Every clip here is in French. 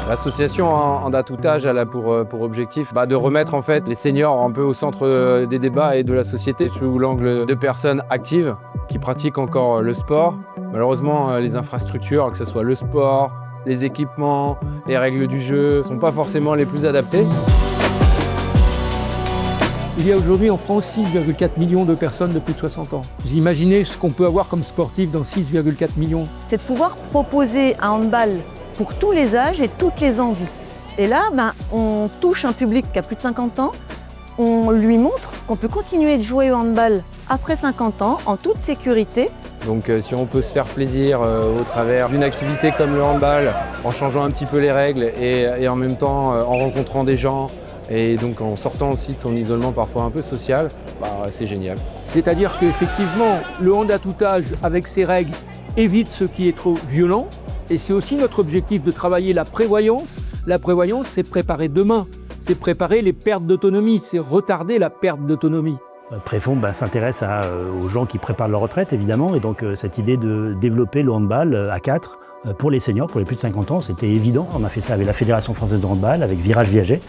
L'association Hand à tout âge, elle a pour objectif de remettre en fait les seniors un peu au centre des débats et de la société sous l'angle de personnes actives qui pratiquent encore le sport. Malheureusement, les infrastructures, que ce soit le sport, les équipements, les règles du jeu, ne sont pas forcément les plus adaptées. Il y a aujourd'hui en France 6,4 millions de personnes de plus de 60 ans. Vous imaginez ce qu'on peut avoir comme sportif dans 6,4 millions? C'est de pouvoir proposer un handball pour tous les âges et toutes les envies. Et là, on touche un public qui a plus de 50 ans, on lui montre qu'on peut continuer de jouer au handball après 50 ans en toute sécurité. Donc si on peut se faire plaisir au travers d'une activité comme le handball, en changeant un petit peu les règles et en même temps en rencontrant des gens, et donc en sortant aussi de son isolement parfois un peu social, c'est génial. C'est-à-dire qu'effectivement, le hand à tout âge, avec ses règles, évite ce qui est trop violent. Et c'est aussi notre objectif de travailler la prévoyance. La prévoyance, c'est préparer demain, c'est préparer les pertes d'autonomie, c'est retarder la perte d'autonomie. Préfond s'intéresse aux gens qui préparent leur retraite, évidemment. Et donc cette idée de développer le handball à 4 pour les seniors, pour les plus de 50 ans, c'était évident. On a fait ça avec la Fédération française de handball, avec Virage Viager,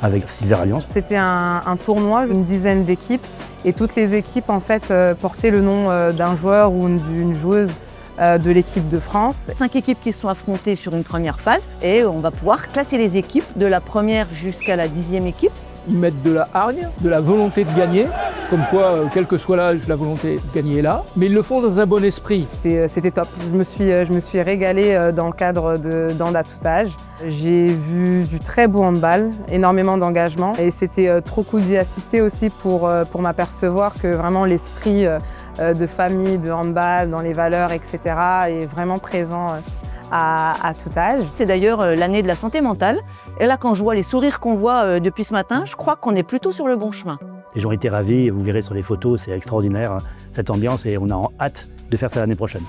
avec Silver Alliance. C'était un tournoi, une dizaine d'équipes, et toutes les équipes en fait portaient le nom d'un joueur ou d'une joueuse de l'équipe de France. 5 équipes qui se sont affrontées sur une première phase et on va pouvoir classer les équipes de la première jusqu'à la 10e équipe. Ils mettent de la hargne, de la volonté de gagner, comme quoi, quel que soit l'âge, la volonté de gagner est là, mais ils le font dans un bon esprit. C'était top. Je me suis régalée dans le cadre d'Hand à tout âge. J'ai vu du très beau handball, énormément d'engagement, et c'était trop cool d'y assister aussi pour m'apercevoir que vraiment l'esprit de famille, de handball, dans les valeurs, etc. est vraiment présent à tout âge. C'est d'ailleurs l'année de la santé mentale. Et là, quand je vois les sourires qu'on voit depuis ce matin, je crois qu'on est plutôt sur le bon chemin. Les gens étaient ravis, vous verrez sur les photos, c'est extraordinaire cette ambiance et on a hâte de faire ça l'année prochaine.